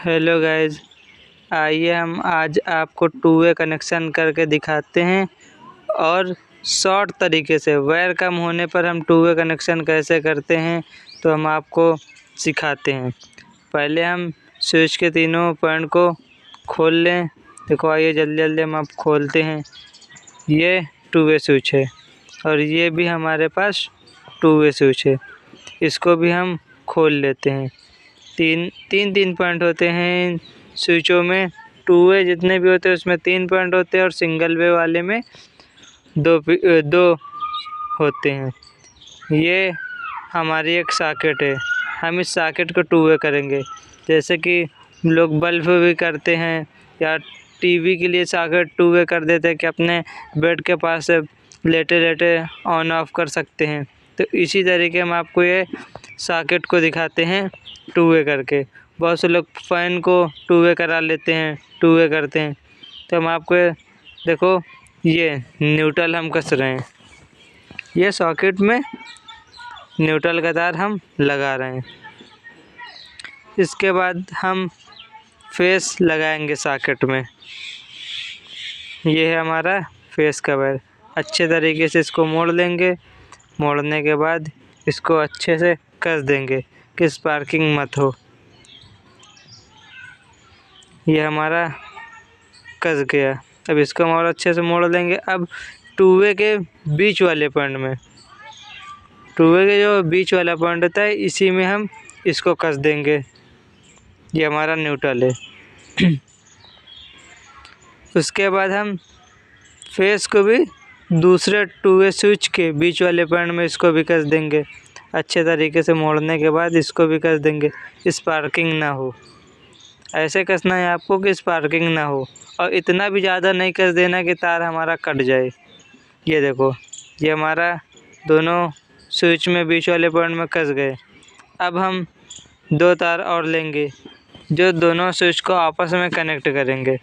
Hello guys, आइए हम आज आपको टू वे कनेक्शन करके दिखाते हैं और शॉर्ट तरीके से वायर कम होने पर हम टू वे कनेक्शन कैसे करते हैं तो हम आपको सिखाते हैं। पहले हम स्विच के तीनों पॉइंट को खोल लें। देखो आइए जल्दी जल्दी हम आप खोलते हैं। ये टू वे स्विच है और ये भी हमारे पास टू वे स्विच है। इसको भी हम खोल लेते हैं। तीन पॉइंट होते हैं स्विचों में। टू वे जितने भी होते हैं उसमें 3 पॉइंट होते हैं और सिंगल वे वाले में दो होते हैं। ये हमारी एक सॉकेट है। हम इस सॉकेट को टू वे करेंगे, जैसे कि लोग बल्ब भी करते हैं या टीवी के लिए सॉकेट टू वे कर देते हैं कि अपने बेड के पास लेटे लेटे ऑन ऑफ कर सकते हैं। तो इसी तरीके हम आपको ये सॉकेट को दिखाते हैं टू वे करके। बहुत से लोग फ़ैन को टू वे करा लेते हैं, टू वे करते हैं। तो हम आपको देखो ये न्यूट्रल हम कस रहे हैं। ये सॉकेट में न्यूट्रल का तार हम लगा रहे हैं। इसके बाद हम फेस लगाएंगे सॉकेट में। ये है हमारा फेस कवर। अच्छे तरीके से इसको मोड़ लेंगे। मोड़ने के बाद इसको अच्छे से कस देंगे कि स्पार्किंग मत हो। ये हमारा कस गया। अब इसको हम और अच्छे से मोड़ लेंगे। अब टू वे के बीच वाले पॉइंट में, टू वे के जो बीच वाला पॉइंट होता है इसी में हम इसको कस देंगे। ये हमारा न्यूट्रल है। उसके बाद हम फेस को भी दूसरे टू वे स्विच के बीच वाले पॉइंट में इसको भी कस देंगे। अच्छे तरीके से मोड़ने के बाद इसको भी कस देंगे, स्पार्किंग ना हो। ऐसे कसना है आपको कि स्पार्किंग ना हो, और इतना भी ज़्यादा नहीं कस देना कि तार हमारा कट जाए। ये देखो, ये हमारा दोनों स्विच में बीच वाले पॉइंट में कस गए। अब हम 2 तार और लेंगे जो दोनों स्विच को आपस में कनेक्ट करेंगे,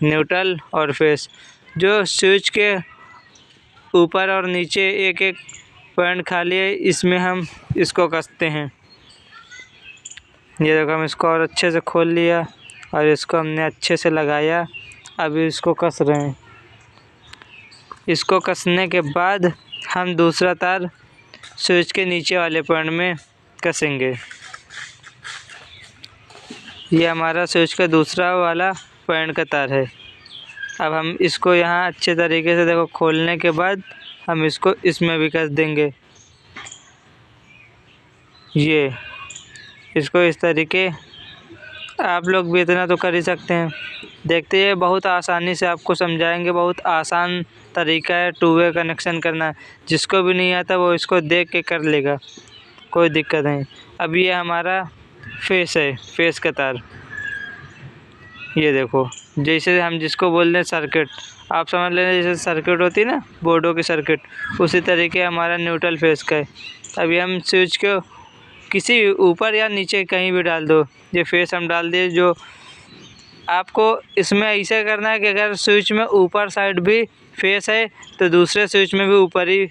न्यूट्रल और फेस। जो स्विच के ऊपर और नीचे एक एक पॉइंट खाली है, इसमें हम इसको कसते हैं। ये देखो, हम इसको और अच्छे से खोल लिया और इसको हमने अच्छे से लगाया। अभी इसको कस रहे हैं। इसको कसने के बाद हम दूसरा तार स्विच के नीचे वाले पॉइंट में कसेंगे। ये हमारा स्विच का दूसरा वाला पॉइंट का तार है। अब हम इसको यहाँ अच्छे तरीके से देखो खोलने के बाद हम इसको इसमें भी कस देंगे। ये इसको इस तरीके आप लोग भी इतना तो कर ही सकते हैं। देखते हैं, बहुत आसानी से आपको समझाएंगे। बहुत आसान तरीका है टू वे कनेक्शन करना। जिसको भी नहीं आता वो इसको देख के कर लेगा, कोई दिक्कत नहीं। अब ये हमारा फेस है, फेस का तार। ये देखो, जैसे हम जिसको बोल रहे हैं सर्किट, आप समझ लेना जैसे सर्किट होती है ना, बोर्डों की सर्किट, उसी तरीके हमारा न्यूट्रल फेस का है। अभी हम स्विच को किसी ऊपर या नीचे कहीं भी डाल दो। ये फेस हम डाल दिए। जो आपको इसमें ऐसे करना है कि अगर स्विच में ऊपर साइड भी फेस है तो दूसरे स्विच में भी ऊपर ही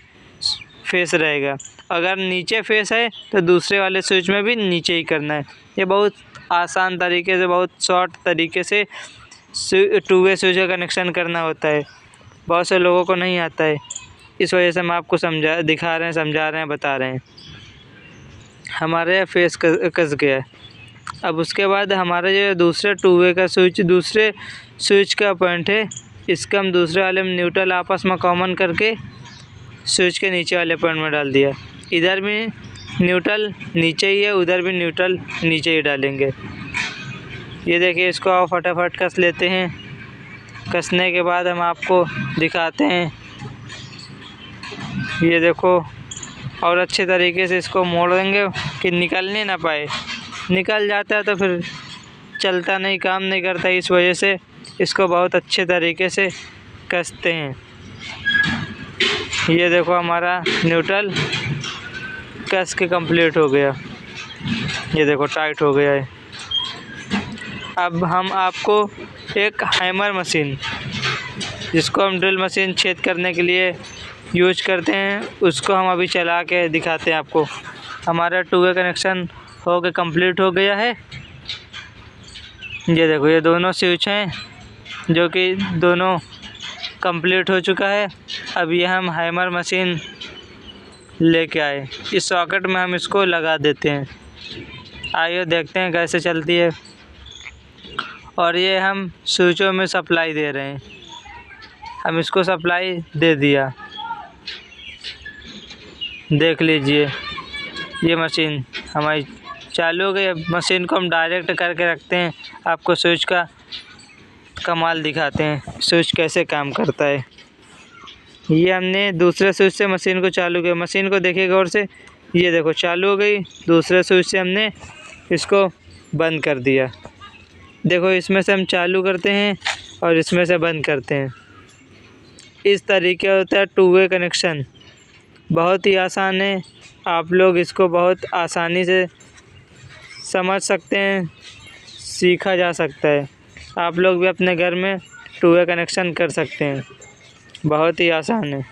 फेस रहेगा। अगर नीचे फेस है तो दूसरे वाले स्विच में भी नीचे ही करना है। ये बहुत आसान तरीके से, बहुत शॉर्ट तरीके से टू वे स्विच का कनेक्शन करना होता है। बहुत से लोगों को नहीं आता है, इस वजह से हम आपको दिखा रहे हैं, समझा रहे हैं, बता रहे हैं। हमारे फेस कस गया है। अब उसके बाद हमारा जो दूसरे टू वे का स्विच, दूसरे स्विच का पॉइंट है, इसका हम दूसरे वाले में न्यूट्रल आपस में कॉमन करके स्विच के नीचे वाले पॉइंट में डाल दिया। इधर भी न्यूट्रल नीचे ही है, उधर भी न्यूट्रल नीचे ही डालेंगे। ये देखिए, इसको आप फटाफट कस लेते हैं। कसने के बाद हम आपको दिखाते हैं। ये देखो, और अच्छे तरीके से इसको मोड़ देंगे कि निकलने ना पाए। निकल जाता है तो फिर चलता नहीं, काम नहीं करता। इस वजह से इसको बहुत अच्छे तरीके से कसते हैं। ये देखो, हमारा न्यूट्रल कस के कंप्लीट हो गया। ये देखो, टाइट हो गया है। अब हम आपको एक हैमर मशीन, जिसको हम ड्रिल मशीन छेद करने के लिए यूज करते हैं, उसको हम अभी चला के दिखाते हैं आपको। हमारा टू वे कनेक्शन हो के कंप्लीट हो गया है। ये देखो, ये दोनों स्विच हैं जो कि दोनों कंप्लीट हो चुका है। अब ये हम हैमर मशीन लेके आए, इस सॉकेट में हम इसको लगा देते हैं। आइए देखते हैं कैसे चलती है। और ये हम स्विचों में सप्लाई दे रहे हैं। हम इसको सप्लाई दे दिया, देख लीजिए ये मशीन हमारी चालू हो गई। अब मशीन को हम डायरेक्ट करके रखते हैं, आपको स्विच का कमाल दिखाते हैं, स्विच कैसे काम करता है। ये हमने दूसरे स्विच से मशीन को चालू किया, मशीन को देखिए गौर से, ये देखो चालू हो गई। दूसरे स्विच से हमने इसको बंद कर दिया। देखो, इसमें से हम चालू करते हैं और इसमें से बंद करते हैं। इस तरीके होता है टू वे कनेक्शन। बहुत ही आसान है, आप लोग इसको बहुत आसानी से समझ सकते हैं, सीखा जा सकता है। आप लोग भी अपने घर में टू वे कनेक्शन कर सकते हैं, बहुत ही आसान है।